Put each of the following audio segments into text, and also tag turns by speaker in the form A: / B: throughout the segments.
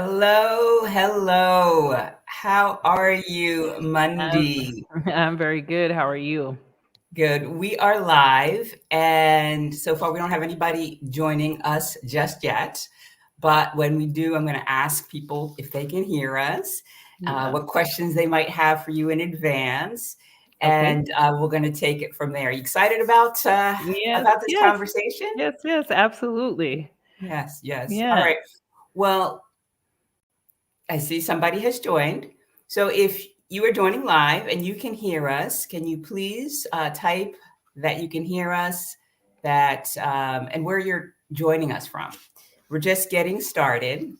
A: Hello, hello. How are you,
B: I'm,
A: Mundey?
B: I'm very good. How are you?
A: Good. We are live, and so far we don't have anybody joining us just yet. But when we do, I'm going to ask people if they can hear us,
B: Yeah.
A: what questions they might have for you in advance,
B: Okay.
A: and we're going to take it from there. Are you excited
B: Yes,
A: about this
B: yes,
A: conversation?
B: yes, absolutely.
A: Yes, yes. All
B: Yeah.
A: right. Well, I see somebody has joined. So if you are joining live and you can hear us, can you please type that you can hear us, and where you're joining us from? We're just getting started,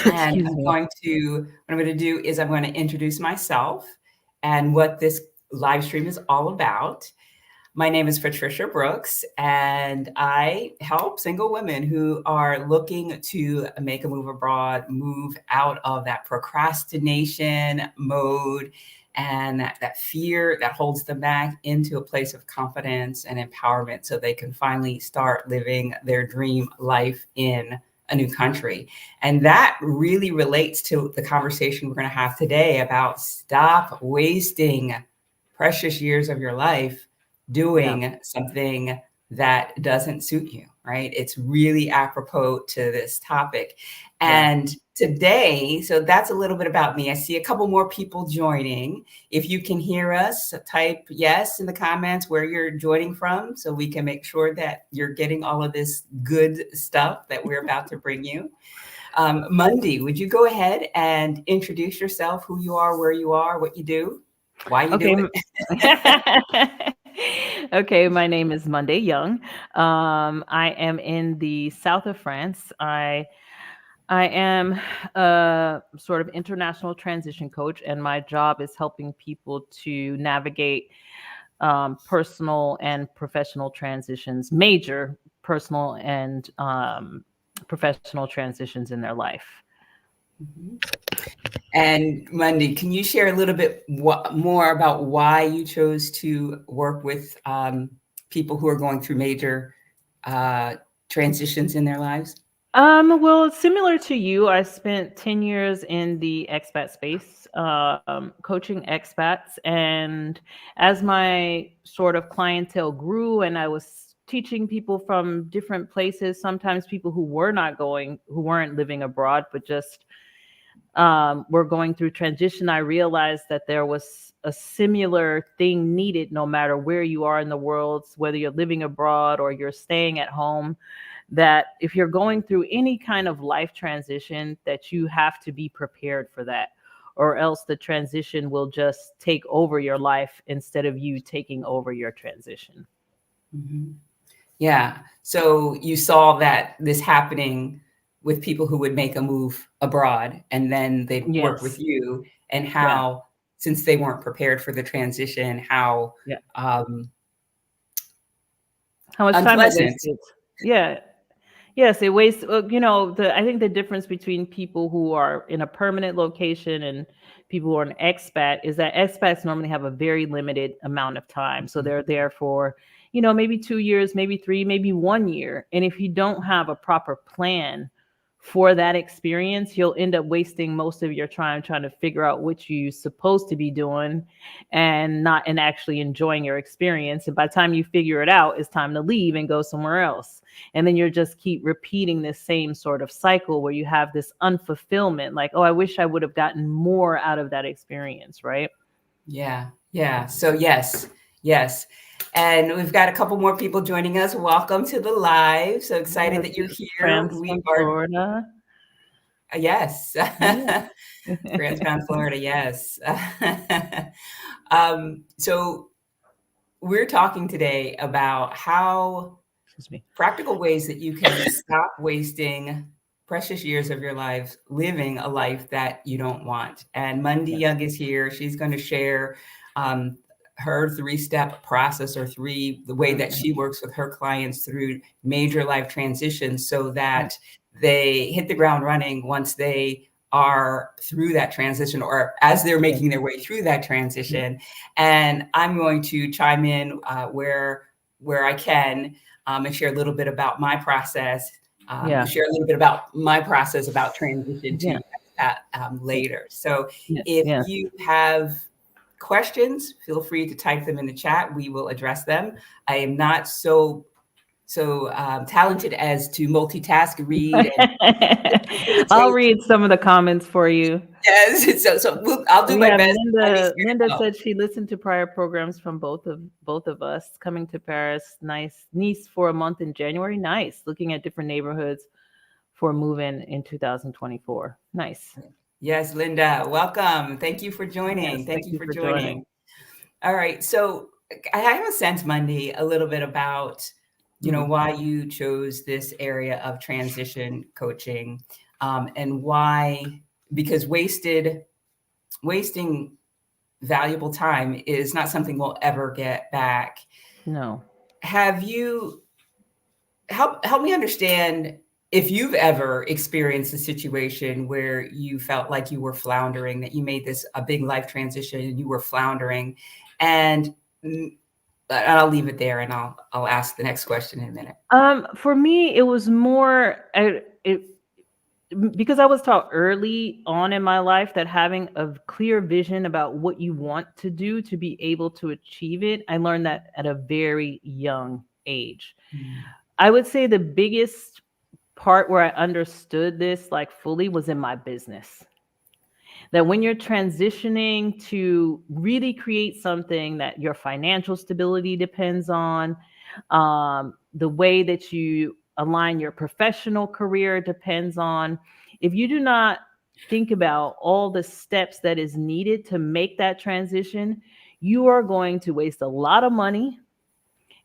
A: and
B: Excuse me.
A: what I'm going to do is I'm going to introduce myself and what this live stream is all about. My name is Patricia Brooks, and I help single women who are looking to make a move abroad, move out of that procrastination mode and that fear that holds them back into a place of confidence and empowerment so they can finally start living their dream life in a new country. And that really relates to the conversation we're going to have today about stop wasting precious years of your life
B: Yeah.
A: doing something that doesn't suit you, right? It's really apropos to this topic.
B: Yeah.
A: And today, so that's a little bit about me. I see a couple more people joining. If you can hear us, type yes in the comments where you're joining from so we can make sure that you're getting all of this good stuff that we're about to bring you. Mundey, would you go ahead and introduce yourself, who you are, where you are, what you do, why you
B: Okay.
A: do it?
B: Okay. My name is Mundey Young. I am in the south of France. I am a sort of international transition coach, and my job is helping people to navigate personal and professional transitions, major personal and professional transitions in their life.
A: Mhm. And Mundey, can you share a little bit more about why you chose to work with people who are going through major uh, transitions in their lives?
B: Well, similar to you, I spent 10 years in the expat space, coaching expats. And as my sort of clientele grew and I was teaching people from different places, sometimes people who weren't living abroad, but just were going through transition, I realized that there was a similar thing needed no matter where you are in the world, whether you're living abroad or you're staying at home, that if you're going through any kind of life transition, that you have to be prepared for that, or else the transition will just take over your life instead of you taking over your transition.
A: Mm-hmm. Yeah. So you saw that this happening with people who would make a move abroad and then they'd work with
B: Yes.
A: you, and
B: Yeah.
A: how, since they weren't prepared for the transition, how
B: Yeah.
A: um,
B: How much time it
A: unpleasant.
B: wasted. Yeah. Yes, it wastes. I think the difference between people who are in a permanent location and people who are an expat is that expats normally have a very limited amount of time. So they're there for, maybe 2 years, maybe three, maybe 1 year. And if you don't have a proper plan for that experience, you'll end up wasting most of your time trying to figure out what you're supposed to be doing and actually enjoying your experience. And by the time you figure it out, it's time to leave and go somewhere else. And then you're just keep repeating this same sort of cycle where you have this unfulfillment, like, oh, I wish I would have gotten more out of that experience, right?
A: Yeah, yeah. So yes, yes. And we've got a couple more people joining us. Welcome to the live. So excited
B: Yes,
A: that you're
B: this is
A: here.
B: France
A: We
B: from
A: are,
B: Florida.
A: yes.
B: Yeah.
A: Transbound Florida, yes. So we're talking today about how
B: Excuse me.
A: practical ways that you can stop wasting precious years of your life living a life that you don't want. And Mundey
B: Yeah.
A: Young is here. She's going to share um, her three-step process, or the way that she works with her clients through major life transitions so
B: Yeah.
A: that they hit the ground running once they are through that transition, or as they're
B: Yeah.
A: making their way through that
B: Yeah.
A: transition. And I'm going to chime in where I can, and share a little bit about my process
B: Yeah.
A: share a little bit about my process about transition
B: Yeah.
A: to expat later. So
B: Yes.
A: if
B: Yes.
A: you have questions, feel free to type them in the chat. We will address them. I am not so talented as to multitask, read, and
B: I'll
A: facilitate.
B: read some of the comments for you.
A: Yes, I'll do
B: We
A: my
B: have
A: best.
B: Linda said she listened to prior programs from both of us. Coming to Paris, Nice for a month in January. Nice. Looking at different neighborhoods for move-in in 2024. Nice.
A: Yes, Linda, welcome. Thank you for joining.
B: Yes,
A: Thank
B: thank
A: you
B: you
A: for
B: for
A: joining.
B: joining.
A: All right. So I have a sense, Mundey, a little bit about, why you chose this area of transition coaching, and why, because wasting valuable time is not something we'll ever get back.
B: No.
A: Have you, help me understand if you've ever experienced a situation where you felt like you were floundering, that you made a big life transition and you were floundering, and I'll leave it there, and I'll ask the next question in a minute.
B: For me, it was more because I was taught early on in my life that having a clear vision about what you want to do to be able to achieve it. I learned that at a very young age. I would say the biggest part where I understood this like fully was in my business. That when you're transitioning to really create something that your financial stability depends on, the way that you align your professional career depends on. If you do not think about all the steps that is needed to make that transition, you are going to waste a lot of money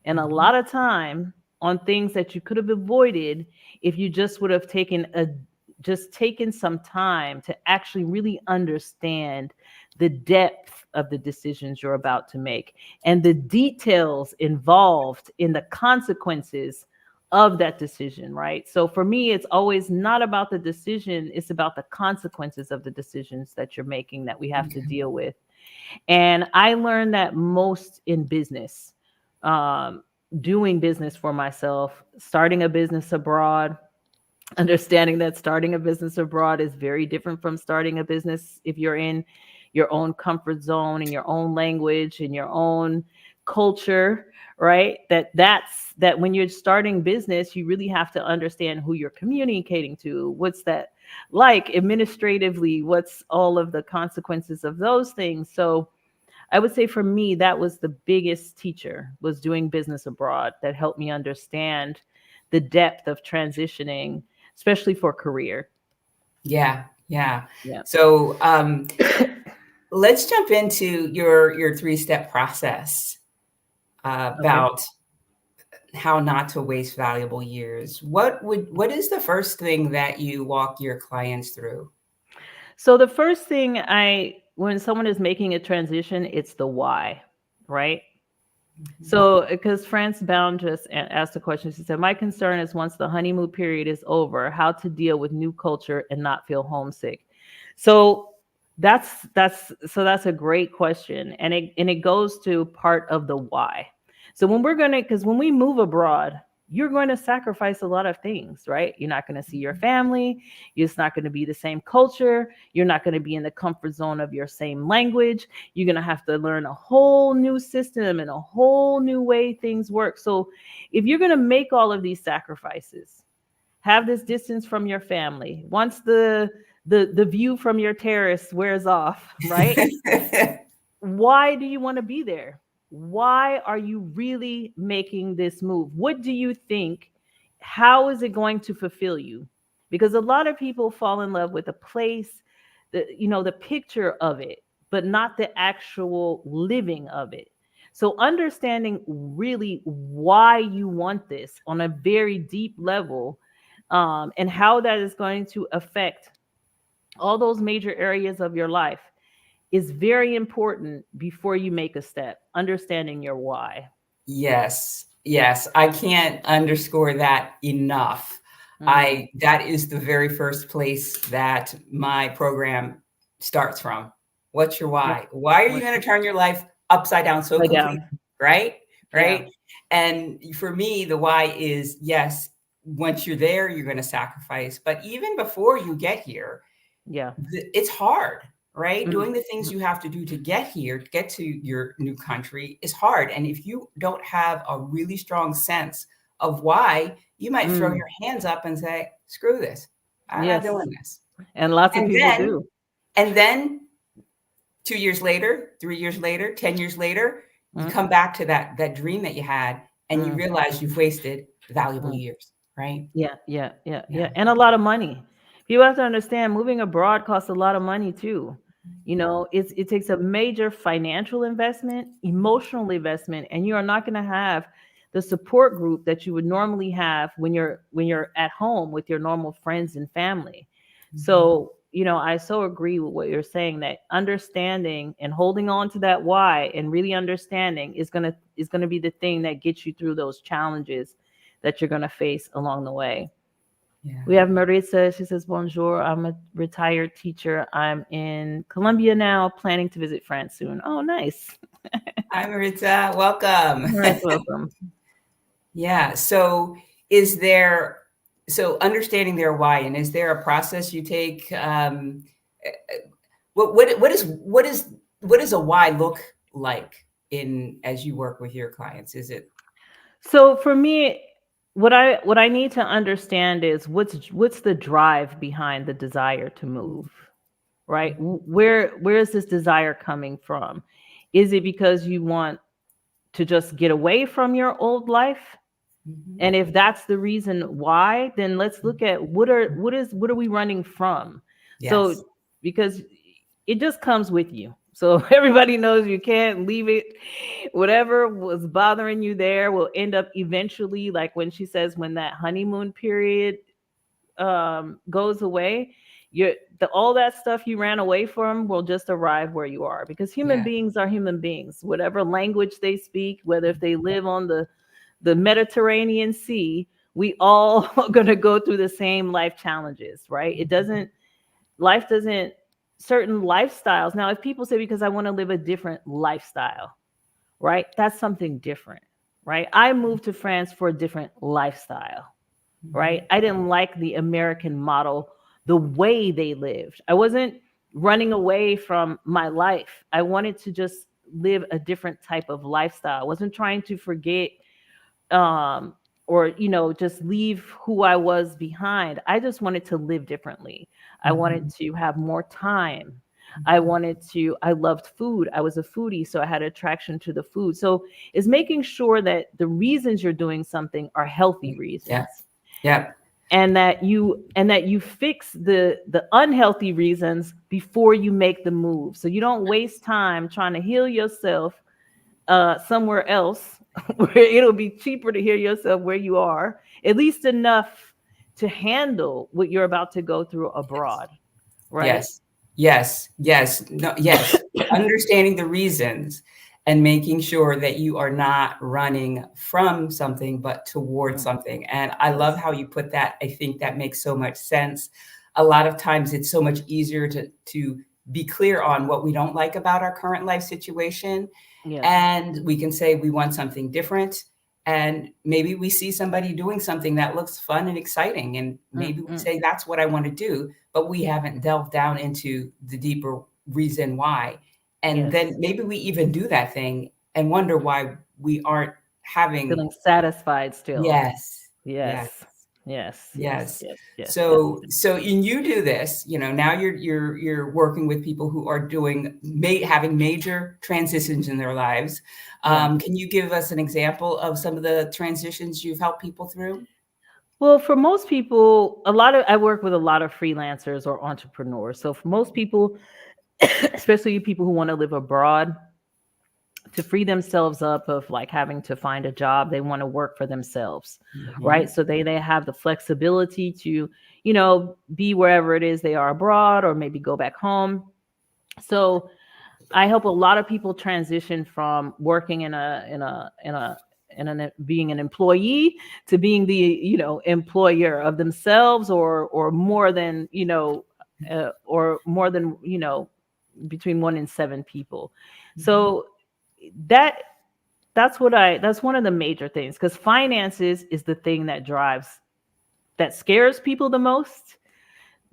B: and a lot of time on things that you could have avoided if you just would have taken some time to actually really understand the depth of the decisions you're about to make and the details involved in the consequences of that decision, right? So for me, it's always not about the decision, it's about the consequences of the decisions that you're making that we have to deal with. And I learned that most in business, doing business for myself, starting a business abroad, understanding that starting a business abroad is very different from starting a business if you're in your own comfort zone, in your own language, in your own culture, right? That when you're starting business, you really have to understand who you're communicating to. What's that like administratively? What's all of the consequences of those things? So I would say for me, that was the biggest teacher, was doing business abroad, that helped me understand the depth of transitioning, especially for career.
A: Yeah.
B: Yeah.
A: So let's jump into your 3-step process about how not to waste valuable years. What is the first thing that you walk your clients through?
B: So the first thing when someone is making a transition, it's the why, right? So, because France Bound just asked a question, she said, "My concern is once the honeymoon period is over, how to deal with new culture and not feel homesick." So that's a great question, and it goes to part of the why. So because when we move abroad, you're going to sacrifice a lot of things, right? You're not going to see your family. It's not going to be the same culture. You're not going to be in the comfort zone of your same language. You're going to have to learn a whole new system and a whole new way things work. So if you're going to make all of these sacrifices, have this distance from your family, once the view from your terrace wears off, right? Why do you want to be there? Why are you really making this move? What do you think? How is it going to fulfill you? Because a lot of people fall in love with a place, the picture of it, but not the actual living of it. So understanding really why you want this on a very deep level, and how that is going to affect all those major areas of your life is very important before you make a step, understanding your why.
A: Yes. I can't underscore that enough. That is the very first place that my program starts from. What's your why? Why are you going to turn your life upside down so completely? Right?
B: Yeah.
A: And for me, the why is, yes, once you're there, you're going to sacrifice. But even before you get here,
B: Yeah.
A: it's hard, right?
B: Mhm.
A: Doing the things you have to do to get here, to get to your new country is hard. And if you don't have a really strong sense of why, you might throw
B: Mm.
A: your hands up and say, screw this. I'm not
B: Yes.
A: doing this.
B: And lots of
A: And
B: people
A: then,
B: do.
A: and then 2 years later, 3 years later, 10 years later, you
B: Mm,
A: come back to that dream that you had and you
B: mm,
A: realize you've wasted valuable
B: mm.
A: years, right?
B: Yeah, yeah, yeah,
A: Yeah.
B: yeah. And a lot of money. People have to understand moving abroad costs a lot of money too. It takes a major financial investment, emotional investment, and you are not going to have the support group that you would normally have when you're at home with your normal friends and family.
A: Mhm.
B: So, I so agree with what you're saying, that understanding and holding on to that why and really understanding is going to be the thing that gets you through those challenges that you're going to face along the way.
A: Yeah.
B: We have Maritza. She says, Bonjour. I'm a retired teacher. I'm in Colombia now, planning to visit France soon. Oh, nice.
A: Hi, Maritza. Welcome.
B: Nice. Welcome.
A: Yeah. So understanding their why, and is there a process you take? What is a why look like in as you work with your clients? Is it
B: So for me, what I need to understand is what's the drive behind the desire to move, right? Where is this desire coming from? Is it because you want to just get away from your old life?
A: Mhm.
B: And if that's the reason why, then let's look at what are we running from?
A: Yes.
B: So because it just comes with you. So everybody knows you can't leave it. Whatever was bothering you there will end up eventually, like when she says, when that honeymoon period goes away, all that stuff you ran away from will just arrive where you are, because human
A: Yeah.
B: beings are human beings, whatever language they speak, whether if they live on the Mediterranean Sea, we all are going to go through the same life challenges, right? Life doesn't, certain lifestyles. Now, if people say, because I want to live a different lifestyle, right? That's something different, right? I moved to France for a different lifestyle, right?
A: Mhm.
B: I didn't like the American model, the way they lived. I wasn't running away from my life. I wanted to just live a different type of lifestyle. I wasn't trying to forget um or just leave who I was behind. I just wanted to live differently. I wanted
A: Mhm.
B: to have more time.
A: Mhm.
B: I loved food. I was a foodie, so I had attraction to the food. So it's making sure that the reasons you're doing something are healthy
A: Yeah.
B: reasons,
A: Yeah.
B: and that you fix the unhealthy reasons before you make the move, so you don't waste time trying to heal yourself somewhere else where it'll be cheaper to hear yourself where you are, at least enough to handle what you're about to go through abroad, right?
A: Yes. Yes. Yes. No, yes. Understanding the reasons and making sure that you are not running from something, but towards
B: Mm,
A: something. And I love
B: yes.
A: how you put that. I think that makes so much sense. A lot of times it's so much easier to be clear on what we don't like about our current life situation,
B: Yes.
A: and we can say we want something different, and maybe we see somebody doing something that looks fun and exciting, and
B: Mm,
A: maybe we
B: mm,
A: say that's what I want to do, but we haven't delved down into the deeper reason why. And then
B: yes.
A: maybe we even do that thing and wonder why we aren't having.
B: Feeling satisfied still.
A: Yes. Yes.
B: Yes. Yes. Yes.
A: Yes.
B: Yes. Yes. Yes.
A: So and you do this, now you're working with people who are having major transitions in their lives.
B: Yeah.
A: Can you give us an example of some of the transitions you've helped people through?
B: Well, for most people, I work with a lot of freelancers or entrepreneurs. So for most people, especially people who want to live abroad, to free themselves up of like having to find a job, they want to work for themselves, right?
A: Mhm.
B: So they have the flexibility to be wherever it is they are abroad, or maybe go back home. So I help a lot of people transition from working being an employee to being the employer of themselves, or more than between 1 and 7 people.
A: Mhm.
B: So that that's one of the major things, because finances is the thing that drives that scares people the most,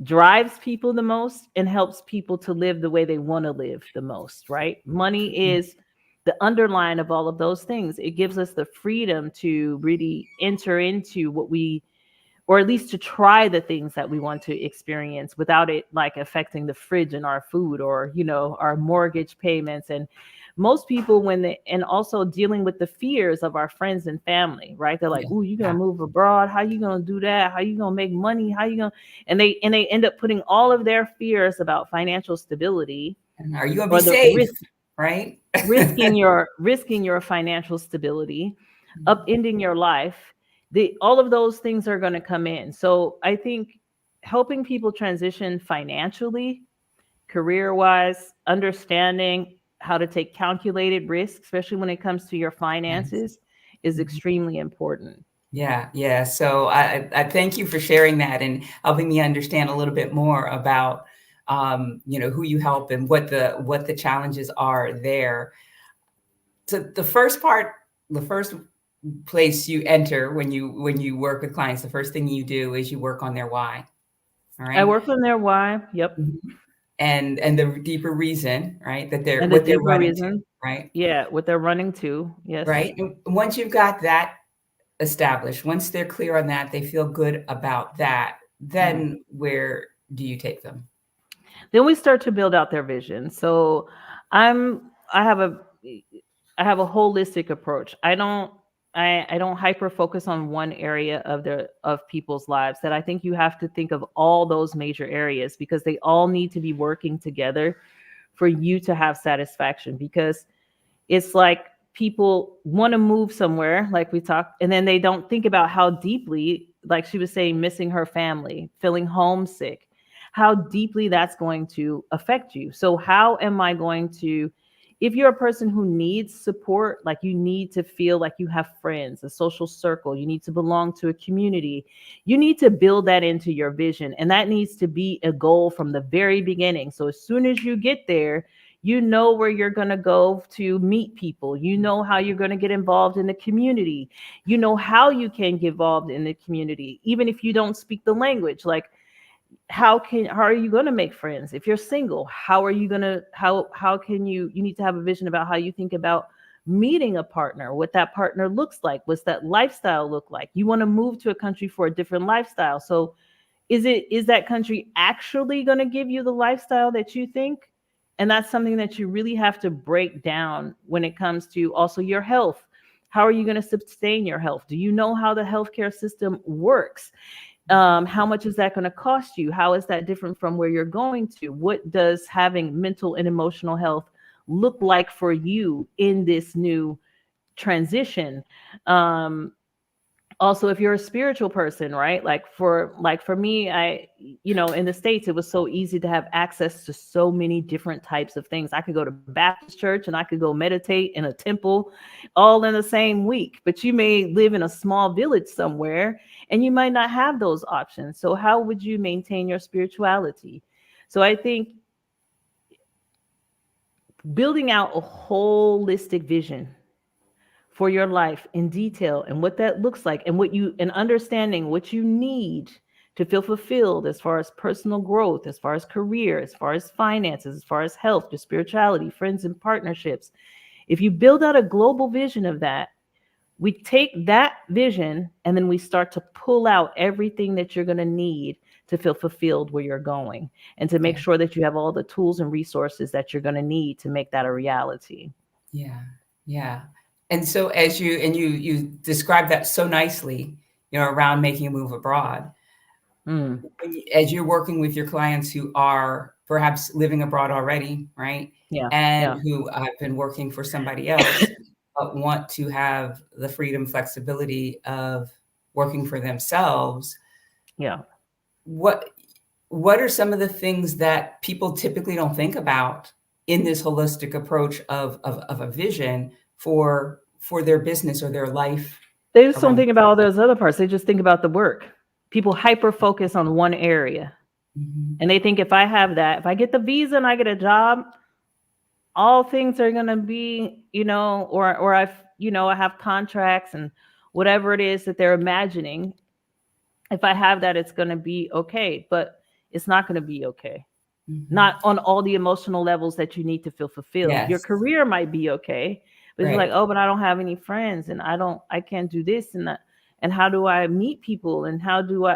B: drives people the most, and helps people to live the way they want to live the most, right? Money is the underline of all of those things. It gives us the freedom to really enter into what we, or at least to try the things that we want to experience without it like affecting the fridge and our food, or our mortgage payments. And most people, when they, and also dealing with the fears of our friends and family, right? They're like,
A: Yeah.
B: "Oh, you're gonna
A: Yeah.
B: move abroad, how you gonna do that, how you gonna make money, how you gonna," and they end up putting all of their fears about financial stability,
A: And are you gonna be
B: or the
A: safe? Right?
B: risking your financial stability, upending your life. All of those things are going to come in. So I think helping people transition financially, career wise, understanding how to take calculated risk, especially when it comes to your
A: Yes.
B: finances, is
A: Mhm.
B: extremely important.
A: Yeah, yeah. So I thank you for sharing that and helping me understand a little bit more about who you help and what the challenges are there. So the first part, the first place you enter when you work with clients, the first thing you do is you work on their why. All
B: I
A: right.
B: work on their why. Yep.
A: Mhm. And the deeper reason, right, that they're
B: And the
A: what they're
B: deeper
A: running to,
B: reason,
A: right?
B: yeah, what they're running to. Yes.
A: Right. And once you've got that established, once they're clear on that, they feel good about that,
B: Mm.
A: then where do you take them?
B: Then we start to build out their vision. So I'm I have a I have a holistic approach. I don't hyper focus on one area of people's lives. That I think you have to think of all those major areas, because they all need to be working together for you to have satisfaction. Because it's like people want to move somewhere, like we talked, and then they don't think about how deeply, like she was saying, missing her family, feeling homesick, how deeply that's going to affect you. So how am I going to, if you're a person who needs support, like you need to feel like you have friends, a social circle, you need to belong to a community, you need to build that into your vision. And that needs to be a goal from the very beginning. So as soon as you get there, you know where you're going to go to meet people. You know how you're going to get involved in the community. You know how you can get involved in the community, even if you don't speak the language. Like, how are you going to make friends if you're single? How are you going to, how can you need to have a vision about how you think about meeting a partner, what that partner looks like, what's that lifestyle look like. You want to move to a country for a different lifestyle. So is that country actually going to give you the lifestyle that you think? And that's something that you really have to break down when it comes to also your health. How are you going to sustain your health? Do you know how the healthcare system works? How much is that going to cost you? How is that different from where you're going to? What does having mental and emotional health look like for you in this new transition? um, Also, if you're a spiritual person, right? Like for me, in the States, it was so easy to have access to so many different types of things. I could go to Baptist church and I could go meditate in a temple all in the same week. But you may live in a small village somewhere and you might not have those options. So how would you maintain your spirituality? So I think building out a holistic vision for your life in detail, and what that looks like, and understanding what you need to feel fulfilled, as far as personal growth, as far as career, as far as finances, as far as health, your spirituality, friends and partnerships. If you build out a global vision of that, we take that vision and then we start to pull out everything that you're going to need to feel fulfilled where you're going, and to make
A: Yeah.
B: sure that you have all the tools and resources that you're going to need to make that a reality.
A: Yeah. Yeah. And so as you described that so nicely, around making a move abroad,
B: Mm,
A: as you're working with your clients who are perhaps living abroad already, right?
B: yeah,
A: And
B: yeah,
A: who have been working for somebody else, but want to have the freedom, flexibility of working for themselves.
B: yeah.
A: What what are some of the things that people typically don't think about in this holistic approach of a vision for their business or their life
B: They just don't
A: around?
B: think about all those other parts. They just think about the work. People hyper focus on one area.
A: Mhm.
B: And they think, if I have that, if I get the visa and I get a job, all things are gonna be, or I have contracts and whatever it is that they're imagining. if I have that, it's going to be okay, but it's not going to be okay.
A: Mhm.
B: Not on all the emotional levels that you need to feel fulfilled. Your
A: Yes.
B: career might be okay, but it's like,
A: Right.
B: oh, but I don't have any friends, and I can't do this and that. And how do I meet people? And how do,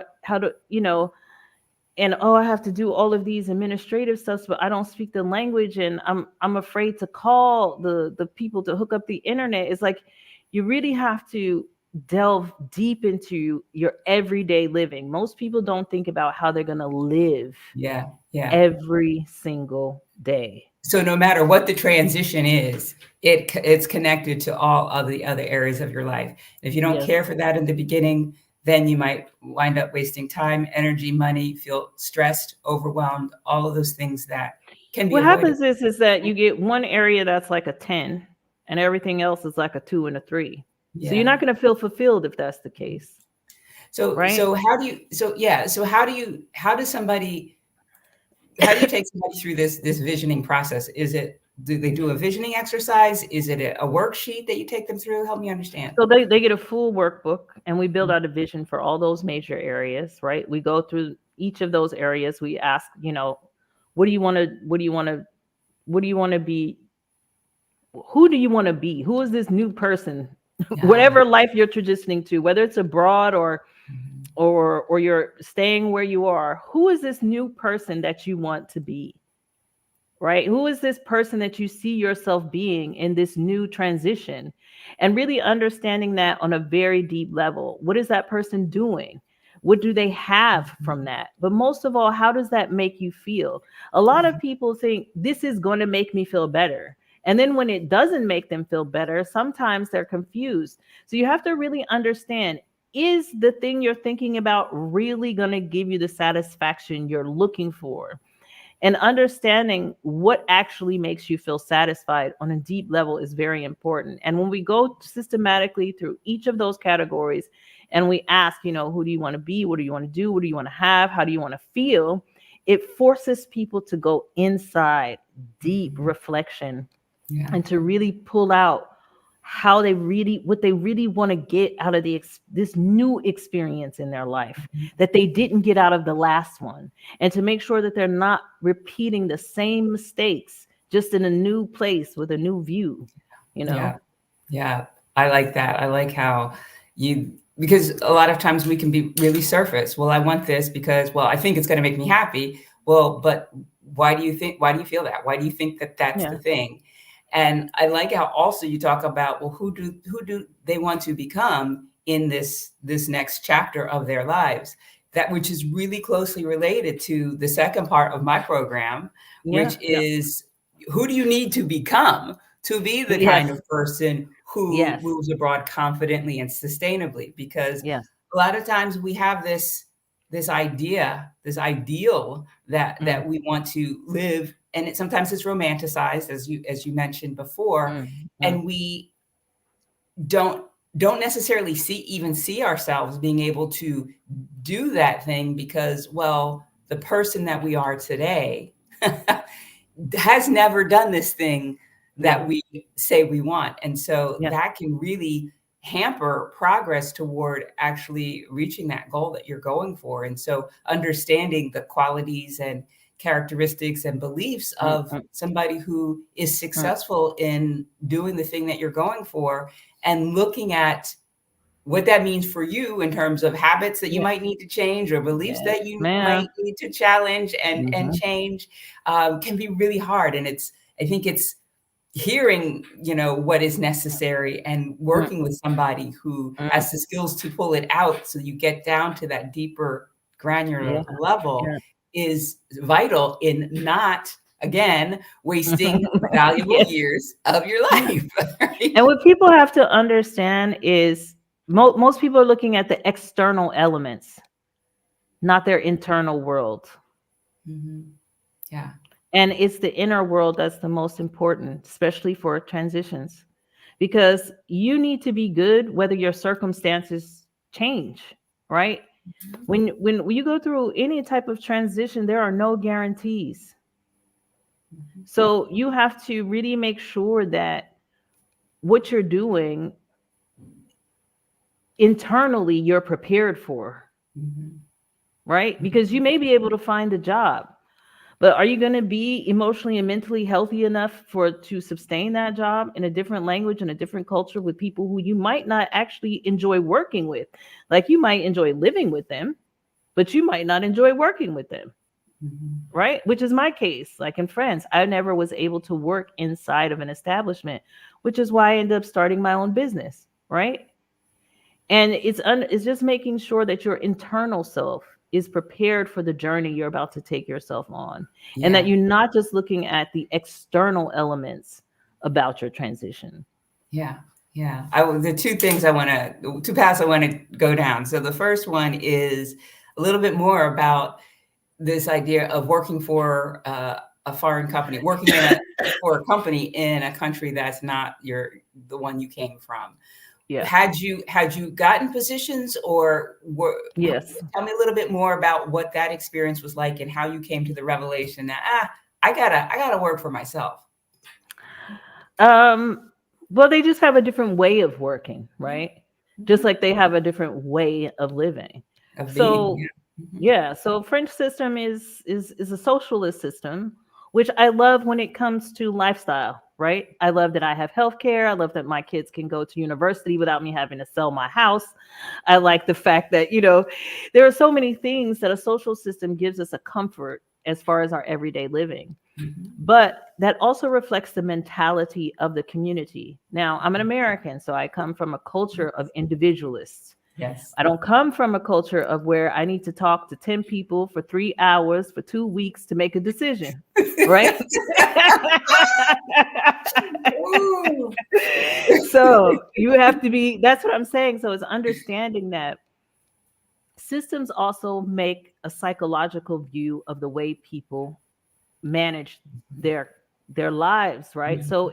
B: and oh, I have to do all of these administrative stuff, but I don't speak the language, and I'm afraid to call the people to hook up the internet. It's like you really have to delve deep into your everyday living. Most people don't think about how they're going to live
A: Yeah. Yeah.
B: every single day.
A: So no matter what the transition is, it's connected to all of the other areas of your life. If you don't
B: Yes.
A: care for that in the beginning, then you might wind up wasting time, energy, money, feel stressed, overwhelmed, all of those things that can be
B: What
A: avoided.
B: happens is that you get one area that's like a 10 and everything else is like a 2 and a 3. So you're
A: Yeah.
B: not going to feel fulfilled if that's the case, right?
A: So how do you, so yeah, so how do you, how do you take somebody through this visioning process? Is it, do they do a visioning exercise? Is it a worksheet that you take them through? Help me understand.
B: So they get a full workbook, and we build out a vision for all those major areas, right? We go through each of those areas. We ask, what do you want to, what do you want to be? Who do you want to be? Who is this new person?
A: Yeah.
B: Whatever life you're transitioning to, whether it's abroad
A: Mhm.
B: or you're staying where you are, who is this new person that you want to be? Right? Who is this person that you see yourself being in this new transition? And really understanding that on a very deep level. What is that person doing? What do they have from that? But most of all, how does that make you feel? A lot of
A: Mhm.
B: people think this is going to make me feel better. And then when it doesn't make them feel better, sometimes they're confused. So you have to really understand, is the thing you're thinking about really going to give you the satisfaction you're looking for? And understanding what actually makes you feel satisfied on a deep level is very important. And when we go systematically through each of those categories and we ask, who do you want to be? What do you want to do? What do you want to have? How do you want to feel? It forces people to go inside, deep
A: Mhm.
B: reflection,
A: Yeah.
B: and to really pull out what they really want to get out of this new experience in their life
A: Mhm.
B: that they didn't get out of the last one, and to make sure that they're not repeating the same mistakes just in a new place with a new view you know
A: Yeah. Yeah. I like that. I like how you, because a lot of times we can be really surface. Well, I want this because, well, I think it's going to make me happy. Well, but why do you feel that? Why do you think that that's the
B: yeah
A: thing? And I like how also you talk about, well, who do they want to become in this next chapter of their lives? That which is really closely related to the second part of my program,
B: yeah
A: which
B: yeah
A: is who do you need to become to be the kind
B: yes
A: of person who
B: yes
A: moves abroad confidently and sustainably? Because
B: yes
A: a lot of times we have this idea, this ideal
B: mm,
A: that we want to live, and sometimes it's romanticized, as you mentioned before,
B: mm, mm,
A: and we don't don't necessarily see ourselves being able to do that thing because, well, the person that we are today has never done this thing
B: yeah
A: that we say we want. And so
B: yeah
A: that can really hamper progress toward actually reaching that goal that you're going for. And so understanding the qualities and characteristics and beliefs
B: mm,
A: of
B: mm,
A: somebody who is
B: mm,
A: successful in doing the thing that you're going for, and looking at what that means for you in terms of habits that you
B: yes
A: might need to change or beliefs
B: yes
A: that you might
B: ma'am.
A: need to challenge and
B: Hmm.
A: change, can be really hard. And I think it's hearing, what is necessary and
B: Mm,
A: working with somebody who
B: mm,
A: has the skills to pull it out so you get down to that deeper
B: yeah
A: granular level
B: yeah
A: is vital in not, again, wasting valuable
B: yes
A: years of your
B: yeah.
A: life. Right?
B: And what people have to understand is most people are looking at the external elements, not their internal world.
A: Mhm. Yeah.
B: And it's the inner world that's the most important, especially for transitions, because you need to be good whether your circumstances change, right? When you go through any type of transition, there are no guarantees.
A: Mhm.
B: So you have to really make sure that what you're doing internally you're prepared for.
A: Mm-hmm.
B: right? Because you may be able to find a job, but are you going to be emotionally and mentally healthy enough to sustain that job in a different language and a different culture with people who you might not actually enjoy working with? Like, you might enjoy living with them, but you might not enjoy working with them.
A: Mm-hmm.
B: Right? Which is my case. Like in France, I never was able to work inside of an establishment, which is why I ended up starting my own business. Right? And it's just making sure that your internal self is prepared for the journey you're about to take yourself on, and that
A: Yeah.
B: you're not just looking at the external elements about your transition.
A: Yeah. Yeah. The two paths I want to go down. So the first one is a little bit more about this idea of working for a foreign company, working for a company in a country that's not the one you came from.
B: Yeah.
A: Had you gotten positions, or
B: Yes.
A: tell me a little bit more about what that experience was like and how you came to the revelation that I gotta work for myself.
B: Well, they just have a different way of working, right? Just like they have a different way of living.
A: Of being.
B: So
A: Yeah. Mm-hmm.
B: yeah, so French system is a socialist system, which I love when it comes to lifestyle, right? I love that I have healthcare. I love that my kids can go to university without me having to sell my house. I like the fact that, there are so many things that a social system gives us a comfort as far as our everyday living.
A: Mm-hmm.
B: But that also reflects the mentality of the community. Now, I'm an American, so I come from a culture of individualists.
A: Yes.
B: I don't come from a culture of where I need to talk to 10 people for 3 hours for 2 weeks to make a decision, right? So you have to be, that's what I'm saying. So it's understanding that systems also make a psychological view of the way people manage their lives, right? So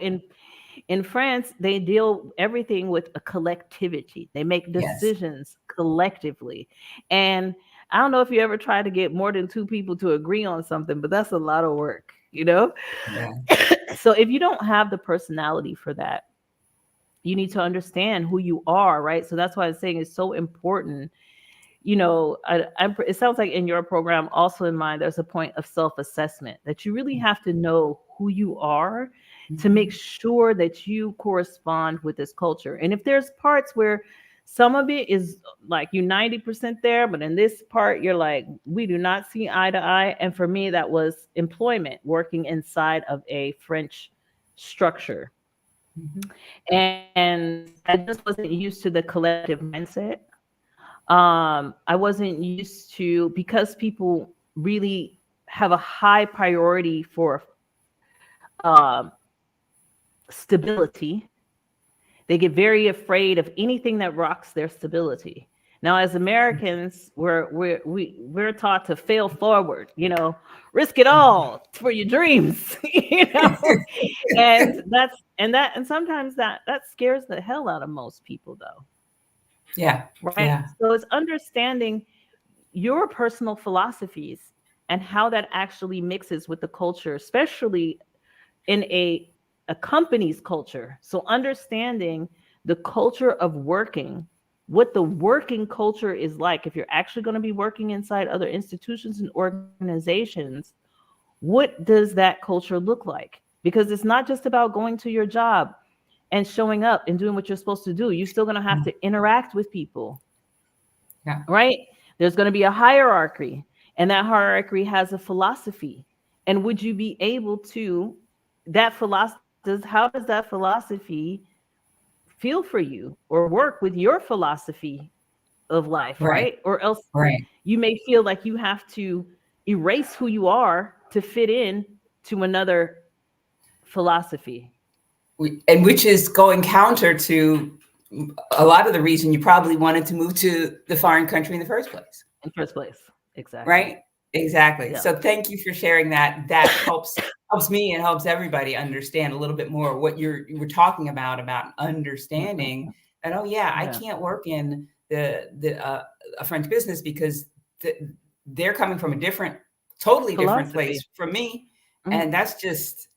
B: in France, they deal everything with a collectivity. They make
A: Yes.
B: decisions collectively. And I don't know if you ever try to get more than 2 people to agree on something, but that's a lot of work,
A: Yeah.
B: So if you don't have the personality for that, you need to understand who you are, right? So that's why I'm saying it's so important. It sounds like in your program, also in mine, there's a point of self-assessment that you really have to know who you are to make sure that you correspond with this culture. And if there's parts where some of it is like you 90% there, but in this part, you're like, we do not see eye to eye. And for me, that was employment, working inside of a French structure.
A: Mm-hmm.
B: And I just wasn't used to the collective mindset. I wasn't used to, because people really have a high priority for um, stability. They get very afraid of anything that rocks their stability. Now, as Americans, we're taught to fail forward, risk it all for your dreams, and sometimes that scares the hell out of most people, though.
A: Yeah.
B: Right.
A: Yeah.
B: So it's understanding your personal philosophies and how that actually mixes with the culture, especially in a company's culture. So understanding the culture of working, what the working culture is like, if you're actually going to be working inside other institutions and organizations, what does that culture look like? Because it's not just about going to your job and showing up and doing what you're supposed to do. You're still going to have to interact with people.
A: Yeah.
B: Right? There's going to be a hierarchy, and that hierarchy has a philosophy. And would you be able to, how does that philosophy feel for you or work with your philosophy of life,
A: Right.
B: right? Or else
A: Right.
B: you may feel like you have to erase who you are to fit in to another philosophy.
A: And which is going counter to a lot of the reason you probably wanted to move to the foreign country in the first place.
B: In first place. Exactly.
A: Right? Exactly.
B: Yeah.
A: So thank you for sharing that. That helps me and helps everybody understand a little bit more what you were talking about understanding that, oh yeah, I can't work in a French business because they're coming from a totally different place from me.
B: Mm-hmm.
A: And that's just,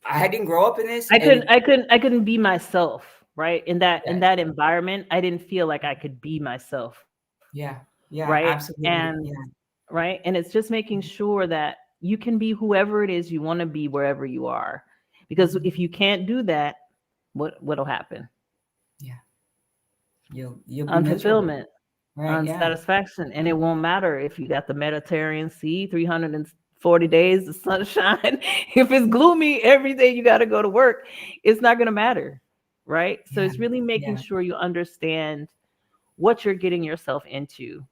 A: I didn't grow up in this.
B: I couldn't be myself, right? In that environment, I didn't feel like I could be myself.
A: Yeah. Yeah,
B: right?
A: absolutely.
B: And
A: Yeah.
B: right, and it's just making sure that you can be whoever it is you want to be wherever you are, because
A: Mhm.
B: if you can't do that, what'll happen?
A: Yeah. You'll be miserable.
B: Unfulfillment,
A: Right. Yeah.
B: unsatisfaction, and it won't matter if you got the Mediterranean Sea, 340 days of sunshine. If it's gloomy every day, you got to go to work. It's not going to matter, right? So
A: Yeah.
B: it's really making
A: Yeah.
B: sure you understand what you're getting yourself into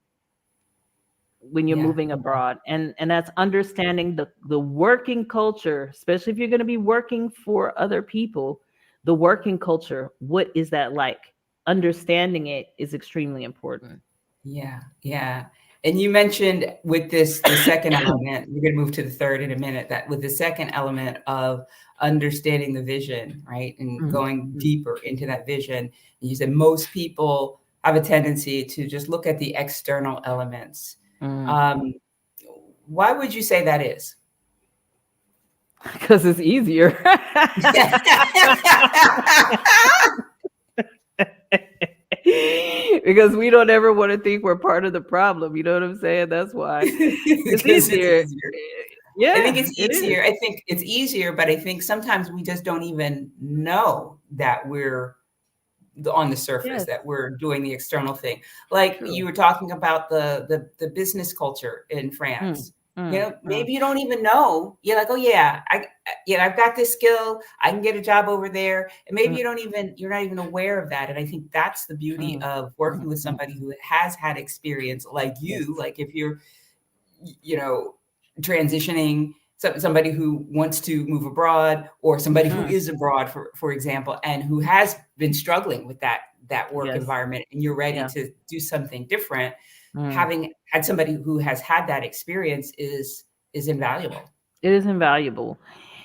B: when you're
A: Yeah.
B: moving abroad, and that's understanding the working culture, especially if you're going to be working for other people. The working culture, what is that like? Understanding it is extremely important.
A: Yeah, yeah. And you mentioned with this, the second element, we're going to move to the third in a minute, that with the second element of understanding the vision, right? And
B: Mhm.
A: going deeper into that vision. And you said most people have a tendency to just look at the external elements.
B: Mm.
A: Um, why would you say that is?
B: Because it's easier. Because we don't ever want to think we're part of the problem. You know what I'm saying? That's why it's
A: Because it's
B: easier.
A: easier. I think
B: Yeah,
A: it's
B: it is.
A: easier. I think it's easier, but I think sometimes we just don't even know that we're on the surface,
B: Yes,
A: that we're doing the external thing. Like you
B: true.
A: were talking about the business culture in
B: Mm,
A: France. You
B: mm,
A: know,
B: mm,
A: maybe you don't even know. You're like, oh yeah, I've got this skill. I can get a job over there. And maybe
B: mm,
A: you're not even aware of that. And I think that's the beauty
B: mm,
A: of working
B: mm,
A: with
B: mm.
A: somebody who has had experience like
B: Yes.
A: you. Like if you're, you know, transitioning, somebody who wants to move abroad, or somebody who
B: Hmm.
A: is abroad, for example, and who has been struggling with that work
B: Yes.
A: environment, and you're ready
B: Yeah.
A: to do something different.
B: Mm.
A: Having had somebody who has had that experience is invaluable.
B: It is invaluable.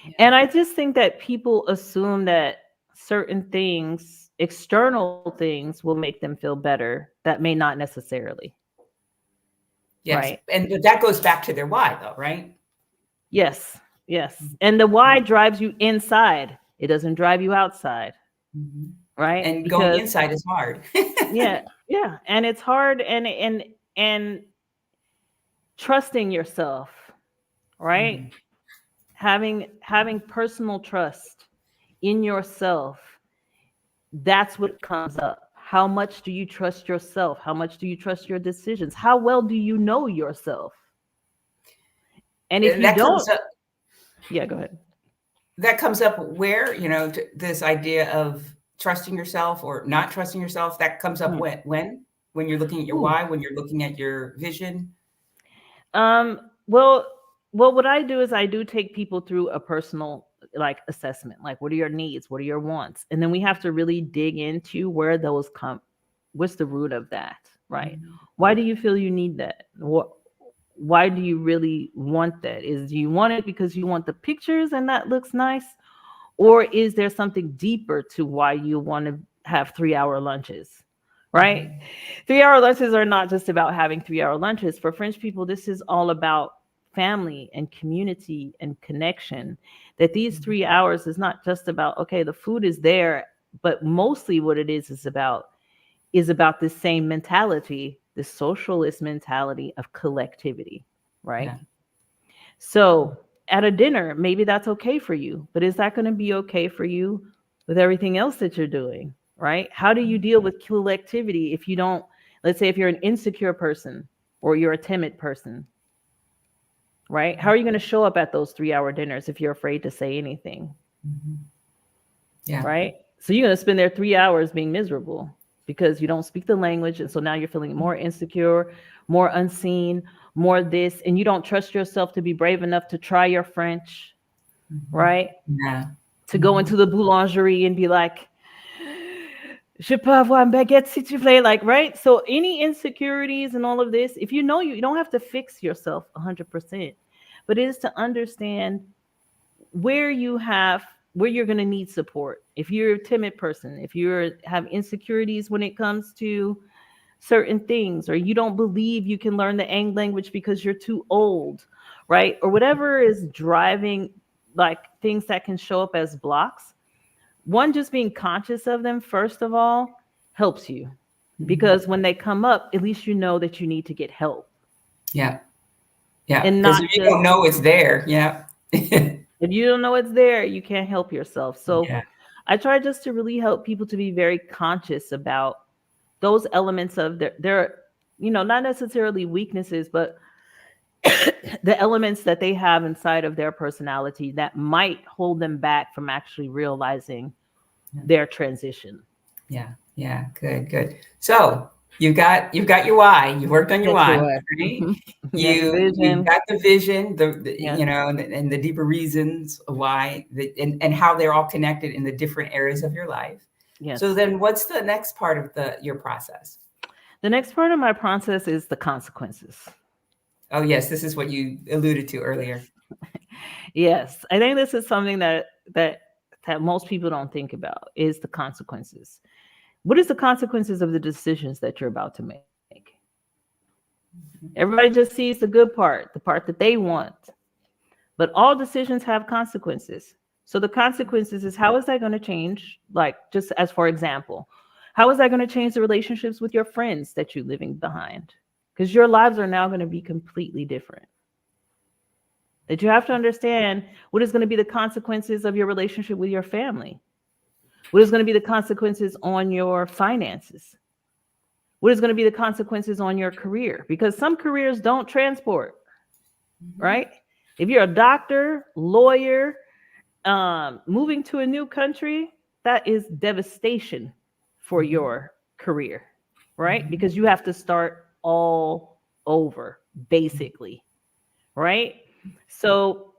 A: Yeah.
B: And I just think that people assume that certain things, external things, will make them feel better. That may not necessarily,
A: Yes,
B: right?
A: and but that goes back to their why, though, right?
B: Yes. Yes. And the why drives you inside. It doesn't drive you outside,
A: Mhm.
B: right?
A: And going
B: Because
A: inside is hard.
B: yeah, yeah, and it's hard, and trusting yourself, right?
A: Mhm.
B: Having personal trust in yourself, that's what comes up. How much do you trust yourself? How much do you trust your decisions? How well do you know yourself? And if
A: And
B: you don't, yeah, go ahead.
A: that comes up where, this idea of trusting yourself or not trusting yourself, that comes up
B: Mm.
A: when you're looking at your
B: Ooh.
A: why, when you're looking at your vision.
B: Well, what I do is I do take people through a personal like assessment. Like, what are your needs? What are your wants? And then we have to really dig into where those come. What's the root of that, right?
A: Mhm.
B: Why do you feel you need that? Why do you really want that? Do you want it because you want the pictures and that looks nice? Or is there something deeper to why you want to have 3 hour lunches? Right?
A: Mhm.
B: 3 hour lunches are not just about having 3 hour lunches. For French people, this is all about family and community and connection. That these
A: Mhm.
B: 3 hours is not just about, okay, the food is there, but mostly what it is about this same mentality, this socialist mentality of collectivity, right?
A: Yeah.
B: So at a dinner, maybe that's okay for you, but is that going to be okay for you with everything else that you're doing, right? How do you deal with collectivity if you don't, let's say if you're an insecure person or you're a timid person, right? How are you going to show up at those 3 hour dinners if you're afraid to say anything,
A: Mhm. Yeah.
B: right? So you're going to spend there 3 hours being miserable because you don't speak the language. And so now you're feeling more insecure, more unseen, more this, and you don't trust yourself to be brave enough to try your French,
A: Mhm.
B: right?
A: Yeah.
B: To go
A: Mhm.
B: into the boulangerie and be like, je peux avoir un baguette s'il te plaît, like, right? So any insecurities and all of this, if you know you don't have to fix yourself 100%, but it is to understand where you have where you're going to need support. If you're a timid person, if you have insecurities when it comes to certain things, or you don't believe you can learn the language because you're too old, right? Or whatever is driving like things that can show up as blocks. One, just being conscious of them, first of all, helps you. because when they come up, at least you know that you need to get help.
A: Yeah. Yeah.
B: And
A: Because
B: not
A: if you
B: just,
A: don't know it's there, yeah.
B: if you don't know it's there, you can't help yourself. So
A: Yeah.
B: I try just to really help people to be very conscious about those elements of their not necessarily weaknesses, but the elements that they have inside of their personality that might hold them back from actually realizing their transition.
A: Yeah. Yeah. Good. Good. So you've got your why. You worked on your
B: Yes,
A: why,
B: your
A: right?
B: yes,
A: You've
B: vision.
A: got the vision, the
B: Yes,
A: and the deeper reasons why, and how they're all connected in the different areas of your life.
B: yes.
A: So then, what's the next part of your process?
B: The next part of my process is the consequences.
A: Oh, yes, this is what you alluded to
B: Yes.
A: earlier.
B: Yes. I think this is something that most people don't think about is the consequences. What is the consequences of the decisions that you're about to make? Everybody just sees the good part, the part that they want. But all decisions have consequences. So the consequences is, how is that going to change? Like, just as for example, how is that going to change the relationships with your friends that you're leaving behind? Because your lives are now going to be completely different. That you have to understand what is going to be the consequences of your relationship with your family. What is going to be the consequences on your finances? What is going to be the consequences on your career? Because some careers don't transport, right? If you're a doctor, lawyer, moving to a new country, that is devastation for your career, right? Because you have to start all over, basically, right? So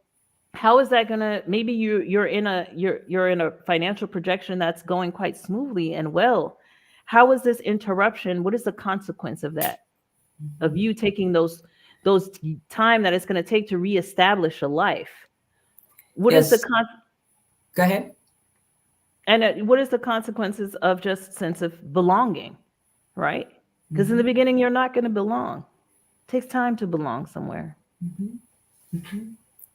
B: how is that gonna, maybe you're in a financial projection that's going quite smoothly and well. How is this interruption? What is the consequence of that? Of you taking those time that it's going to take to reestablish a life? What is the
A: Yes. Go ahead.
B: and what is the consequences of just sense of belonging, right? Because in the beginning you're not going to belong. It takes time to belong somewhere,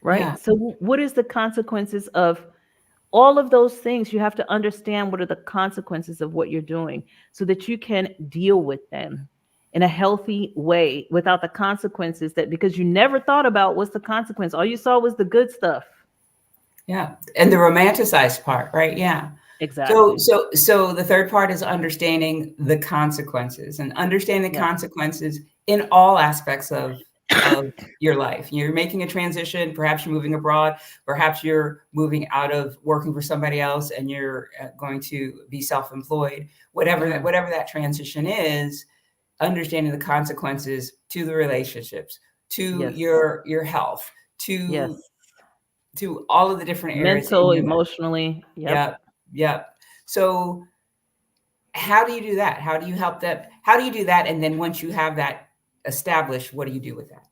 B: right?
A: Yeah.
B: So what is the consequences of all of those things? You have to understand what are the consequences of what you're doing so that you can deal with them in a healthy way without the consequences, that because you never thought about what's the consequence. All you saw was the good stuff.
A: Yeah. And the romanticized part, right? Yeah. So,
B: Exactly.
A: so the third part is understanding the consequences, and understanding the
B: Yeah.
A: consequences in all aspects of your life. You're making a transition, perhaps you're moving abroad, perhaps you're moving out of working for somebody else and you're going to be self-employed. Whatever that transition is, understanding the consequences to the relationships, to
B: Yes.
A: your health,
B: Yes.
A: to all of the different areas in
B: Mental,
A: your life.
B: emotionally. Yep.
A: Yep. Yep. So how do you do that? How do you help them? How do you do that? And then once you have that established, what do you do with that?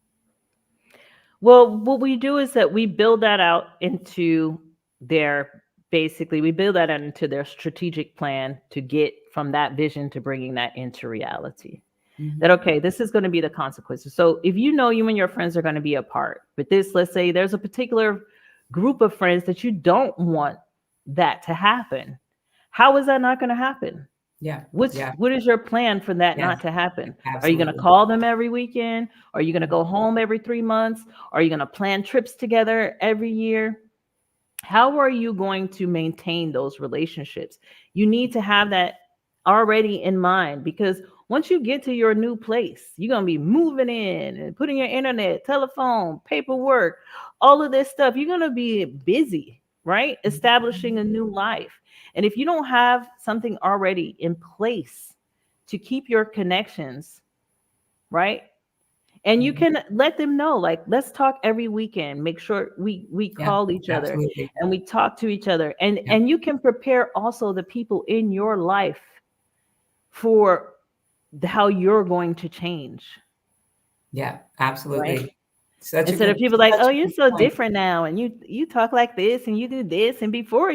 B: Well, what we do is that we build that out into we build that out into their strategic plan to get from that vision to bringing that into reality. That, okay, this is going to be the consequences. So if you know you and your friends are going to be apart, but let's say there's a particular group of friends that you don't want that to happen. How is that not going to happen?
A: Yeah.
B: What is your plan for that
A: Yeah.
B: not to happen? Are you going to
A: Absolutely.
B: call them every weekend? Are you going to go home every 3 months? Are you going to plan trips together every year? How are you going to maintain those relationships? You need to have that already in mind, because once you get to your new place, you're going to be moving in and putting your internet, telephone, paperwork, all of this stuff. You're going to be busy, right? Establishing a new life. And if you don't have something already in place to keep your connections, right? And you can let them know, like, let's talk every weekend. Make sure we
A: Yeah.
B: call each other
A: Absolutely.
B: and we talk to each other. And
A: Yeah.
B: you can prepare also the people in your life for how you're going to change,
A: Yeah.
B: right?
A: Absolutely.
B: Instead of people like,
A: Such
B: oh,
A: a
B: you're
A: good
B: so
A: point.
B: different now, and you talk like this and you do this, and before,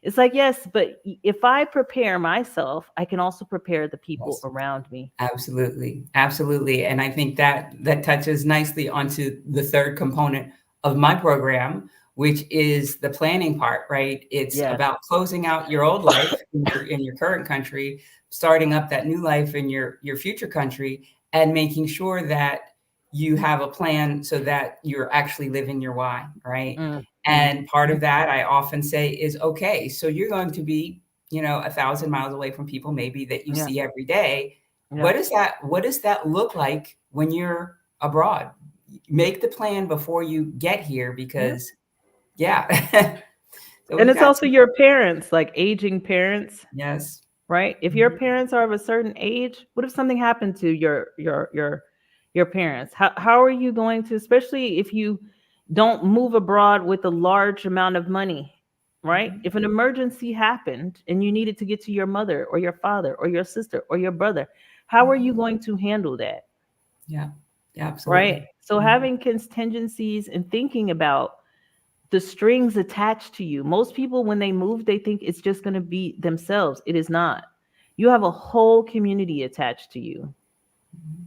B: it's like, yes, but if I prepare myself, I can also prepare the people
A: Yes.
B: around me.
A: Absolutely. Absolutely. And I think that touches nicely onto the third component of my program, which is the planning part, right? It's
B: Yes.
A: about closing out your old life in your current country, starting up that new life in your future country, and making sure that you have a plan so that you're actually living your why, right?
B: Mm,
A: And part of that, I often say, is okay, so you're going to be, 1,000 miles away from people maybe that you
B: yeah.
A: see every day.
B: Yeah.
A: What does that look like when you're abroad? Make the plan before you get here,
B: Yeah.
A: because yeah. So
B: And
A: we've
B: it's
A: got
B: also
A: some,
B: your parents, like aging parents,
A: yes.
B: right? If your
A: Mhm.
B: parents are of a certain age, what if something happened to your parents? How are you going to, especially if you don't move abroad with a large amount of money, right?
A: Mhm.
B: If an emergency happened and you needed to get to your mother or your father or your sister or your brother, how are you going to handle that?
A: Yeah. Yeah,
B: Right?
A: absolutely.
B: So
A: Mhm.
B: having contingencies and thinking about the strings attached to you. Most people, when they move, they think it's just going to be themselves. It is not. You have a whole community attached to you,
A: Mhm.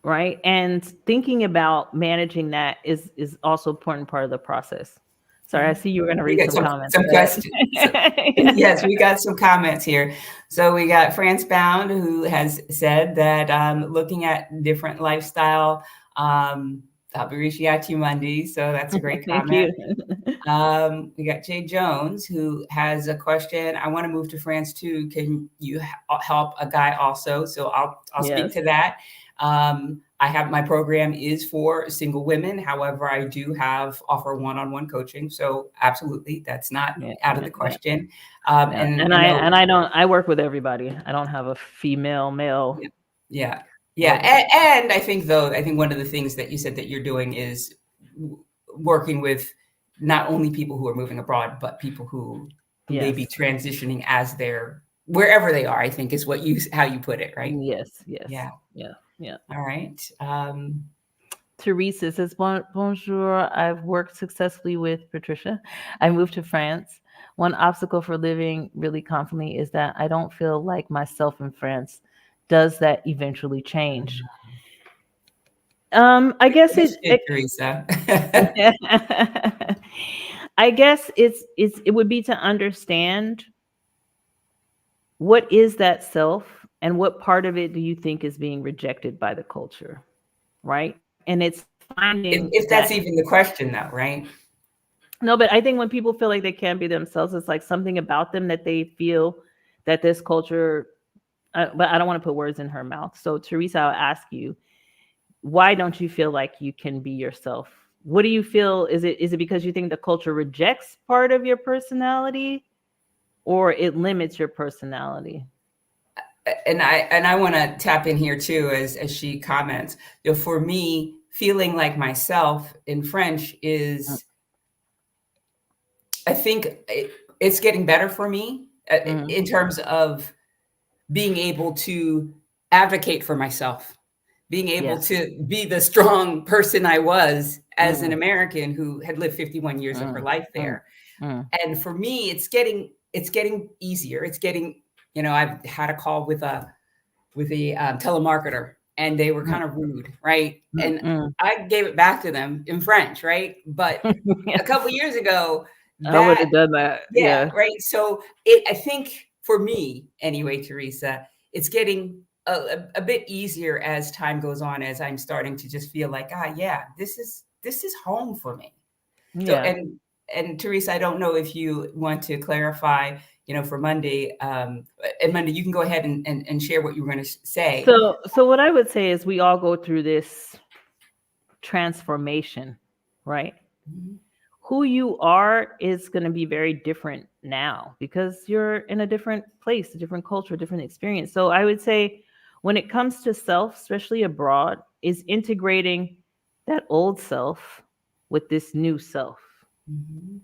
B: right? And thinking about managing that is also an important part of the process. Sorry, I
A: Yeah.
B: see you were going to
A: We
B: read
A: got
B: some comments.
A: some
B: Go ahead.
A: questions. Yes, we got some comments here. So we got France Bound, who has said that looking at different lifestyle, um, Patricia Mundi. So that's a great
B: Thank
A: comment.
B: you.
A: We got Jay Jones, who has a question. I want to move to France too. Can you help a guy also? So I'll speak
B: Yes.
A: to that. I have, my program is for single women. However, I do offer one-on-one coaching. So absolutely, that's not
B: Yeah,
A: out of
B: yeah,
A: the
B: yeah,
A: question.
B: yeah.
A: And
B: And
A: I
B: I
A: know,
B: and I don't I work with everybody. I don't have a female, male.
A: yeah, yeah,
B: I
A: yeah.
B: work with everybody.
A: And I think, though, I think one of the things that you said that you're doing is working with not only people who are moving abroad, but people who may be
B: Yes.
A: transitioning as they're wherever they are, I think is how you put it, right?
B: Yes, yes.
A: Yeah.
B: Yeah, yeah.
A: All right.
B: Teresa says, Bonjour, I've worked successfully with Patricia. I moved to France. One obstacle for living really confidently is that I don't feel like myself in France. Does that eventually change? I
A: Good
B: guess
A: question, Teresa.
B: I guess it would be to understand what is that self and what part of it do you think is being rejected by the culture, right? And it's finding
A: If
B: that.
A: that's even the question, though, right?
B: No, but I think when people feel like they can't be themselves, it's like something about them that they feel that this culture, but I don't want to put words in her mouth. So, Teresa, I'll ask you, why don't you feel like you can be yourself? What do you feel? Is it because you think the culture rejects part of your personality or it limits your personality?
A: And I want to tap in here too, as she comments. For me, feeling like myself in French
B: Mm,
A: is, I think it's getting better for me
B: mm,
A: in terms of being able to advocate for myself, being able
B: yes.
A: to be the strong person I was as an
B: Mm,
A: American who had lived 51 years of her
B: mm,
A: life
B: mm,
A: there.
B: mm,
A: And for me, it's getting easier. It's getting, I've had a call with a telemarketer, and they were
B: mm,
A: kind of rude, right?
B: mm,
A: And
B: mm.
A: I gave it back to them in French, right? But a couple
B: Yes.
A: years ago,
B: I would
A: that
B: have done that.
A: yeah,
B: Yeah.
A: right. So I think for me anyway, Teresa, it's getting a bit easier as time goes on, as I'm starting to just feel like, yeah, this is home for me. So,
B: Yeah.
A: and Teresa, I don't know if you want to clarify, for Monday, and Monday, you can go ahead and share what you were going to say.
B: So what I would say is we all go through this transformation, right?
A: Mhm.
B: Who you are is going to be very different now because you're in a different place, a different culture, a different experience. So I would say when it comes to self, especially abroad, is integrating that old self with this new self.
A: Mhm.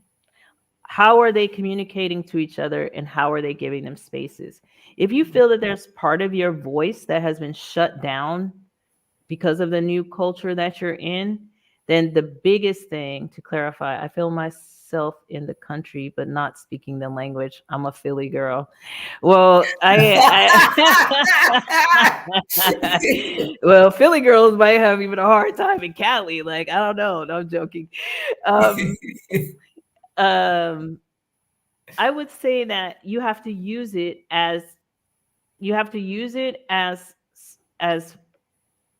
B: How are they communicating to each other and how are they giving them spaces? If you feel that there's part of your voice that has been shut down because of the new culture that you're in, Then the biggest thing to clarify, I feel myself in the country, but not speaking the language. I'm a Philly girl. Well, well, Philly girls might have even a hard time in Cali. Like, I don't know. No, I'm joking. Um, um, I would say that you have to use it as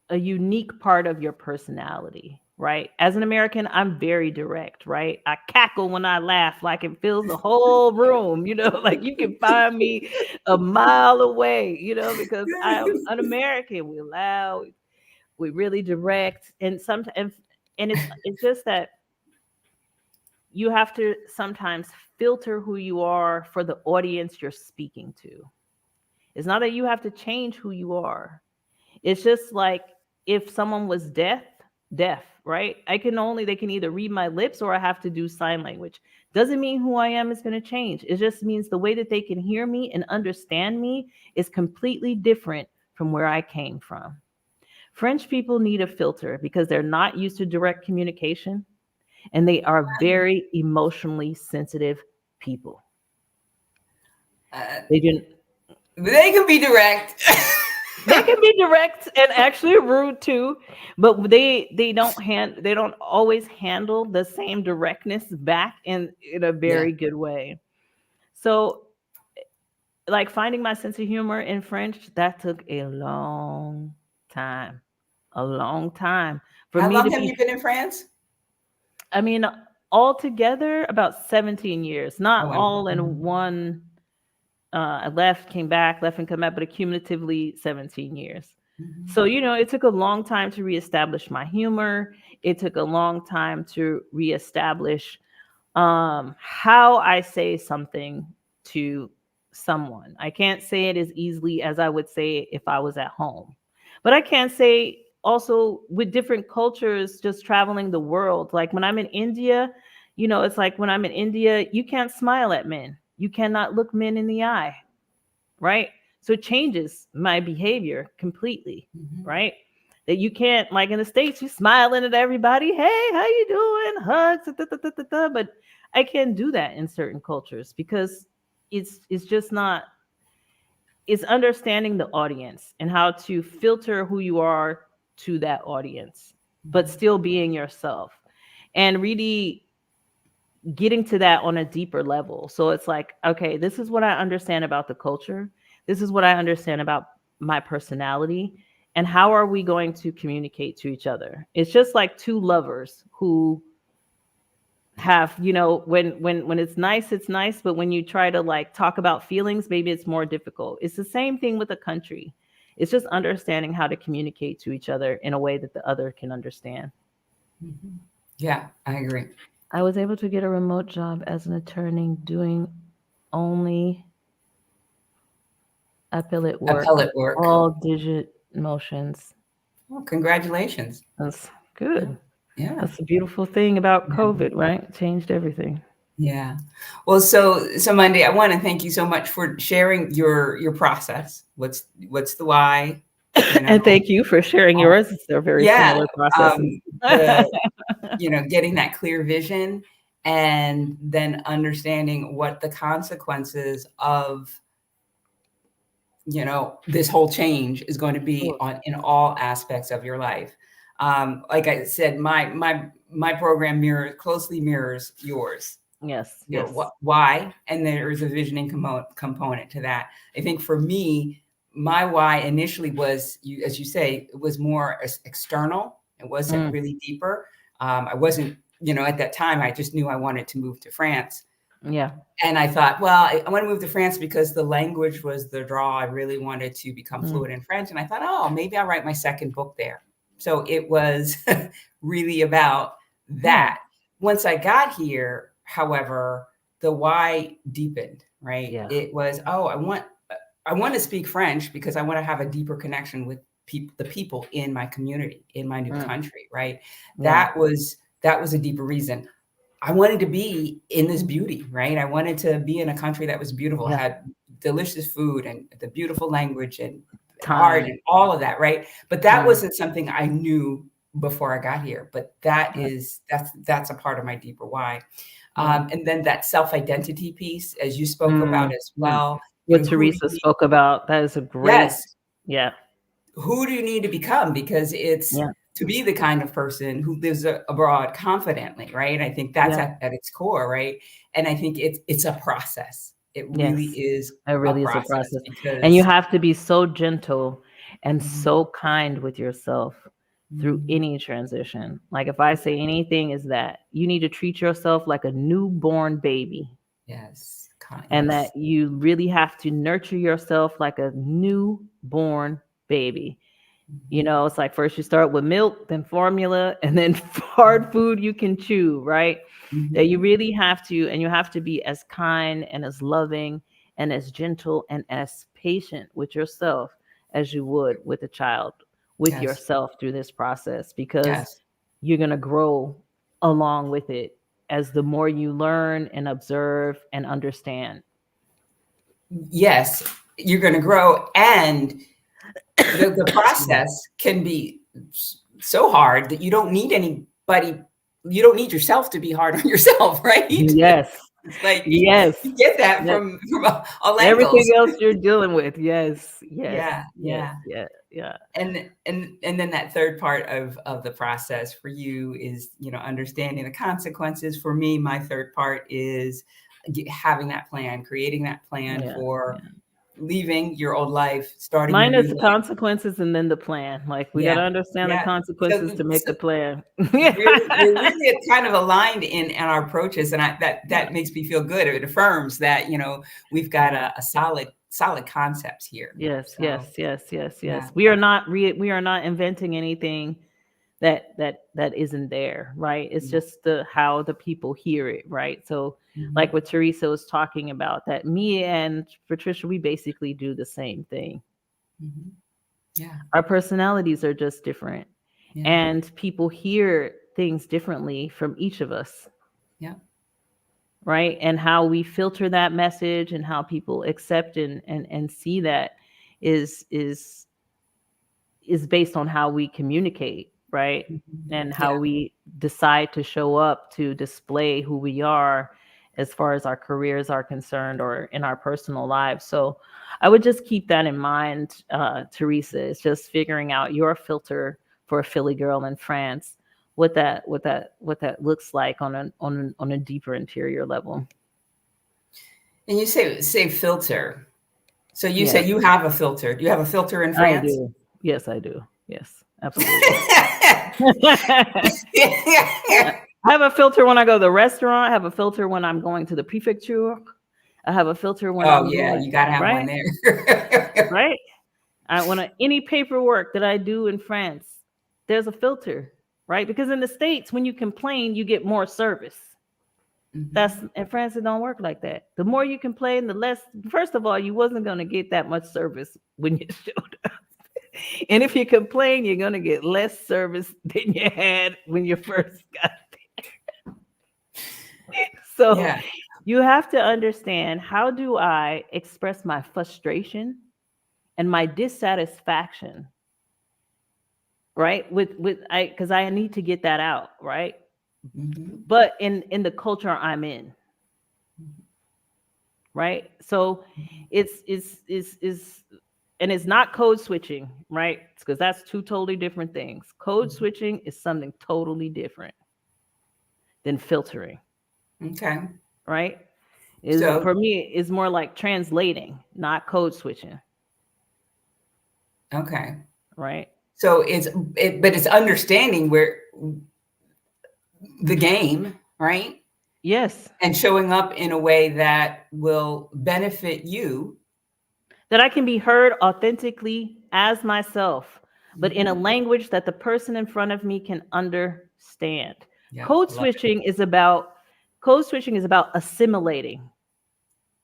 B: a unique part of your personality, right? As an American, I'm very direct, right? I cackle when I laugh, like it fills the whole room, like you can find me a mile away, because I'm an American. We're loud, we really direct, and sometimes, and it's just that you have to sometimes filter who you are for the audience you're speaking to. It's not that you have to change who you are. It's just like if someone was deaf, right? They can either read my lips or I have to do sign language. Doesn't mean who I am is going to change. It just means the way that they can hear me and understand me is completely different from where I came from. French people need a filter because they're not used to direct communication and they are very emotionally sensitive people. They do.
A: They can be direct.
B: They can be direct and actually rude too, but they don't always handle the same directness back in a very good way. So, like finding my sense of humor in French, that took a long time, a long time for
A: How
B: me
A: long
B: to
A: have you
B: be.
A: been in France?
B: I mean, altogether about 17 years,
A: Oh,
B: not
A: wow.
B: all in one. I left, came back, left and come back, but cumulatively 17 years.
A: Mm-hmm.
B: So, it took a long time to reestablish my humor. It took a long time to reestablish how I say something to someone. I can't say it as easily as I would say if I was at home. But I can say also with different cultures, just traveling the world. Like when I'm in India, it's like when I'm in India, you can't smile at men. You cannot look men in the eye, right? So it changes my behavior completely, right? That you can't, like in the States, you smiling at everybody. Hey, how you doing? Hugs, da, da, da, da, da. But I can't do that in certain cultures because it's just not. It's understanding the audience and how to filter who you are to that audience, but still being yourself, and really getting to that on a deeper level. So it's like, okay, this is what I understand about the culture. This is what I understand about my personality. And how are we going to communicate to each other? It's just like two lovers who have, when it's nice, but when you try to like talk about feelings, maybe it's more difficult. It's the same thing with a country. It's just understanding how to communicate to each other in a way that the other can understand.
A: Yeah, I agree.
B: I was able to get a remote job as an attorney doing only appellate work, all digit motions.
A: Well, congratulations.
B: That's good.
A: Yeah.
B: That's the beautiful thing about COVID, right? Changed everything.
A: Yeah. Well, so Mundey, I want to thank you so much for sharing your process. What's the why?
B: And thank you for sharing yours. They're very similar processes.
A: Getting that clear vision and then understanding what the consequences of this whole change is going to be in all aspects of your life. Like I said, my program closely mirrors yours.
B: Yes.
A: Why, and there is a visioning component to that. I think for me, my why initially was, as you say, it was more external. It wasn't really deeper. I wasn't, at that time, I just knew I wanted to move to France.
B: Yeah.
A: And I thought, well, I want to move to France because the language was the draw. I really wanted to become fluent in French. And I thought, oh, maybe I'll write my second book there. So it was really about that. Once I got here, however, the why deepened, right?
B: Yeah.
A: It was, I want to speak French because I want to have a deeper connection with the people in my community, in my new country, right? Yeah. That was a deeper reason. I wanted to be in this beauty, right? I wanted to be in a country that was beautiful, had delicious food and the beautiful language and art and all of that, right? But that wasn't something I knew before I got here, but that's a part of my deeper why.
B: Yeah.
A: And then that self-identity piece, as you spoke about as
B: Mm.
A: well,
B: What
A: who do
B: Teresa
A: you,
B: spoke about, that is a great,
A: yes,
B: yeah,
A: who do you need to become? Because it's
B: yeah,
A: to be the kind of person who lives abroad confidently, right? I think that's
B: yeah,
A: at its core, right? And I think it's a process. It really
B: yes.
A: is
B: It
A: a
B: really is a
A: process
B: process. And you
A: because
B: have to be so gentle and
A: Mhm,
B: so kind with yourself through
A: mhm,
B: any transition. Like if I say anything is that you need to treat yourself like a newborn baby,
A: yes,
B: and
A: yes.
B: that you really have to nurture yourself like a newborn baby. You
A: Mhm,
B: know, it's like first you start with milk, then formula, and then hard food you can chew, right? That you
A: mhm,
B: really have to, and you have to be as kind and as loving and as gentle and as patient with yourself as you would with a child, with
A: yes,
B: yourself through this process, because
A: yes,
B: you're going to grow along with it as the more you learn and observe and understand.
A: yes. You're going to grow, and the
B: Excuse me.
A: process can be so hard that you don't need anybody. You don't need yourself to be hard on yourself, right?
B: Yes.
A: It's like
B: Yes.
A: you get that
B: Yes.
A: from all angles.
B: Everything else you're dealing with. Yes. Yes.
A: Yeah,
B: Yes.
A: yeah.
B: Yeah. Yeah.
A: And then that third part of the process for you is, understanding the consequences. For me, my third part is having that plan, creating that plan
B: Yeah.
A: for
B: Yeah.
A: leaving your old life, starting your
B: Mine
A: new
B: is the
A: life.
B: consequences and then the plan. Like we got
A: Yeah,
B: to understand the
A: yeah.
B: consequences to make
A: So
B: the plan.
A: we're really kind of aligned in our approaches, and
B: Yeah.
A: that makes me feel good. It affirms that we've got
B: Yeah.
A: a solid concepts here.
B: Yes.
A: So
B: Yes. Yes. Yes.
A: yeah.
B: Yes. We are not inventing anything that isn't there, right? It's
A: Yeah.
B: just the how the people hear it, right? So like
A: Mhm,
B: what Teresa was talking about, that me and Patricia, we basically do the same thing.
A: mhm. Yeah,
B: Our personalities are just different,
A: yeah,
B: and people hear things differently from each of us,
A: yeah.
B: right? And how we filter that message and how people accept and see that is is is based on how we communicate, right?
A: Mhm.
B: And
A: Yeah.
B: how we decide to show up to display who we are as far as our careers are concerned or in our personal lives. So I would just keep that in mind, Teresa. It's just figuring out your filter for a Philly girl in France, what that looks like on a deeper interior level.
A: And you say filter. So you
B: Yeah,
A: say you have a filter. Do you have a filter in
B: I
A: France?
B: do. Yes, I do. Yes, absolutely. I have a filter when I go to the restaurant. I have a filter when I'm going to the prefecture. I have a filter when
A: Oh
B: I'm
A: yeah,
B: going,
A: you gotta have one
B: right,
A: there.
B: right. Any paperwork that I do in France, there's a filter, right? Because in the States, when you complain, you get more service. That's
A: Mhm.
B: in France, it don't work like that. The more you complain, the less. First of all, you wasn't gonna get that much service when you showed up. And if you complain, you're gonna get less service than you had when you first got. So
A: Yeah.
B: you have to understand, how do I express my frustration and my dissatisfaction, right? With I because I need to get that out, right?
A: Mhm.
B: But in the culture I'm in, right? So it's and it's not code switching, right? Because that's two totally different things. Code
A: Mhm.
B: switching is something totally different than filtering,
A: Okay.
B: right? Is
A: So
B: for me is more like translating, not code switching,
A: okay.
B: right?
A: So but it's understanding where the game, right?
B: Yes,
A: And showing up in a way that will benefit you.
B: that I can be heard authentically as myself, but in a
A: Mhm.
B: language that the person in front of me can understand.
A: Yep.
B: Code
A: Love it.
B: switching is about code switching is about assimilating,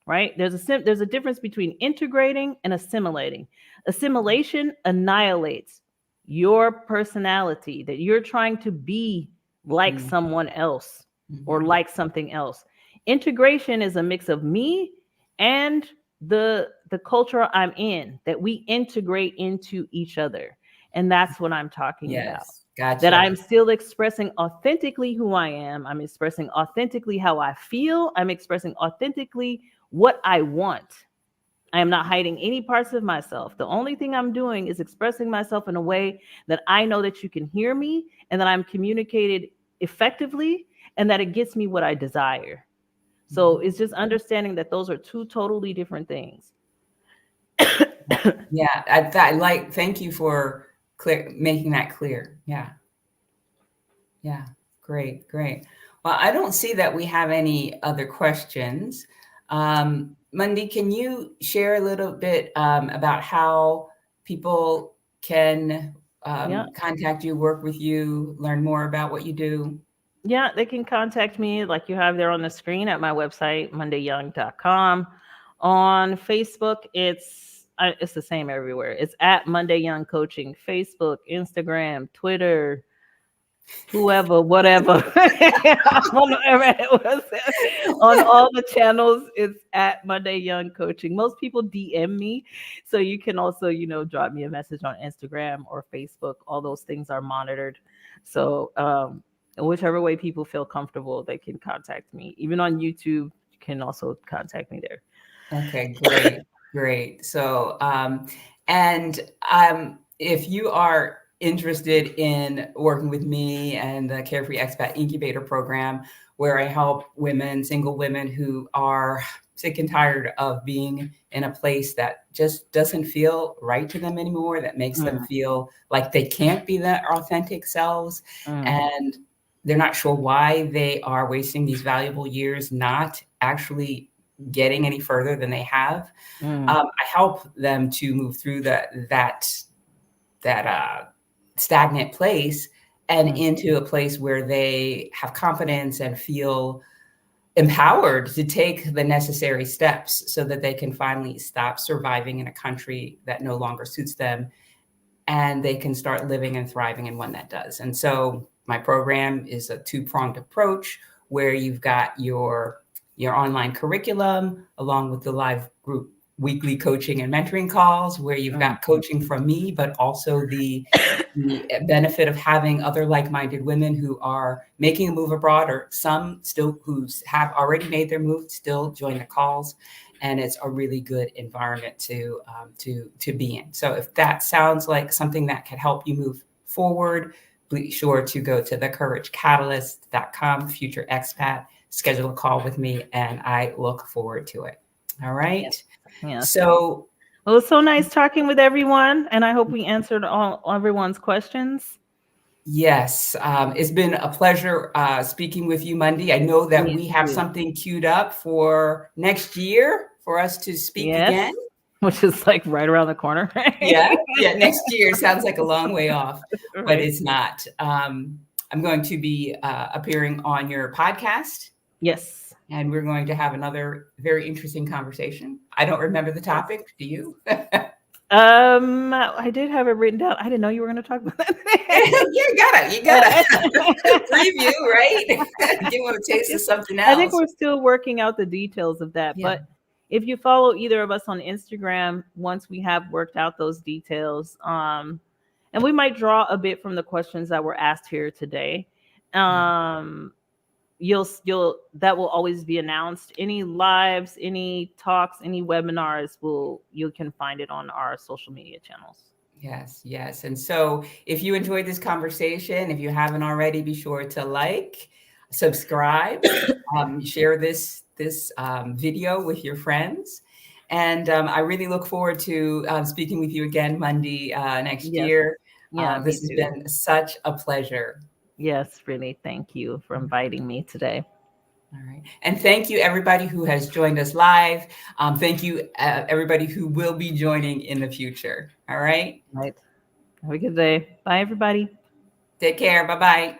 B: right? There's a difference between integrating and assimilating. Assimilation annihilates your personality, that you're trying to be like
A: Mm,
B: someone else or
A: mhm.
B: like something else. Integration is a mix of me and the culture I'm in, that we integrate into each other. And that's what I'm talking
A: Yes.
B: about. that
A: Gotcha.
B: I'm still expressing authentically who I am. I'm expressing authentically how I feel. I'm expressing authentically what I want. I am not hiding any parts of myself. The only thing I'm doing is expressing myself in a way that I know that you can hear me and that I'm communicated effectively and that it gets me what I desire. So it's just understanding that those are two totally different things.
A: Yeah, thank you for making that clear. Yeah. Yeah. Great. Great. Well, I don't see that we have any other questions. Mundey, can you share a little bit about how people can
B: Yeah.
A: contact you, work with you, learn more about what you do?
B: Yeah, they can contact me like you have there on the screen at my website, mundeyyoung.com. On Facebook, it's the same everywhere. It's at Mundey Young Coaching, Facebook, Instagram, Twitter, whoever, whatever. On all the channels, it's at Mundey Young Coaching. Most people DM me, so you can also, drop me a message on Instagram or Facebook. All those things are monitored. So, whichever way people feel comfortable, they can contact me. Even on YouTube, you can also contact me there.
A: Okay, great, great. So, if you are interested in working with me and the Carefree Expat Incubator Program, where I help women, single women who are sick and tired of being in a place that just doesn't feel right to them anymore, that makes them feel like they can't be their authentic selves, and they're not sure why they are wasting these valuable years not actually getting any further than they have. I help them to move through that stagnant place and into a place where they have confidence and feel empowered to take the necessary steps so that they can finally stop surviving in a country that no longer suits them, and they can start living and thriving in one that does. And so my program is a two-pronged approach where you've got your online curriculum along with the live group weekly coaching and mentoring calls, where you've got coaching from me, but also the benefit of having other like-minded women who are making a move abroad, or some still who have already made their move still join the calls. And it's a really good environment to be in. So if that sounds like something that can help you move forward, be sure to go to thecouragecatalyst.com, future expat, schedule a call with me, and I look forward to it. All right.
B: Yes.
A: So,
B: well, it's so nice talking with everyone, and I hope we answered all everyone's questions.
A: Yes, it's been a pleasure speaking with you, Mundey. I know that we have something queued up for next year for us to speak again.
B: Which is like right around the corner.
A: Yeah, next year sounds like a long way off, but it's not. I'm going to be appearing on your podcast.
B: Yes.
A: And we're going to have another very interesting conversation. I don't remember the topic. Do you?
B: I did have it written down. I didn't know you were going to talk about that.
A: you gotta preview, right? Give them a taste of something else.
B: I think we're still working out the details of that. But if you follow either of us on Instagram, once we have worked out those details, and we might draw a bit from the questions that were asked here today, that will always be announced. Any lives, any talks, any webinars, you can find it on our social media channels.
A: Yes. And so if you enjoyed this conversation, if you haven't already, be sure to like, subscribe, share this video with your friends. And I really look forward to speaking with you again, Mundey, next year. This has been such a pleasure.
B: Yes, really. Thank you for inviting me today.
A: All right. And thank you, everybody who has joined us live. Thank you, everybody who will be joining in the future. All right.
B: Right. Have a good day. Bye, everybody.
A: Take care. Bye-bye.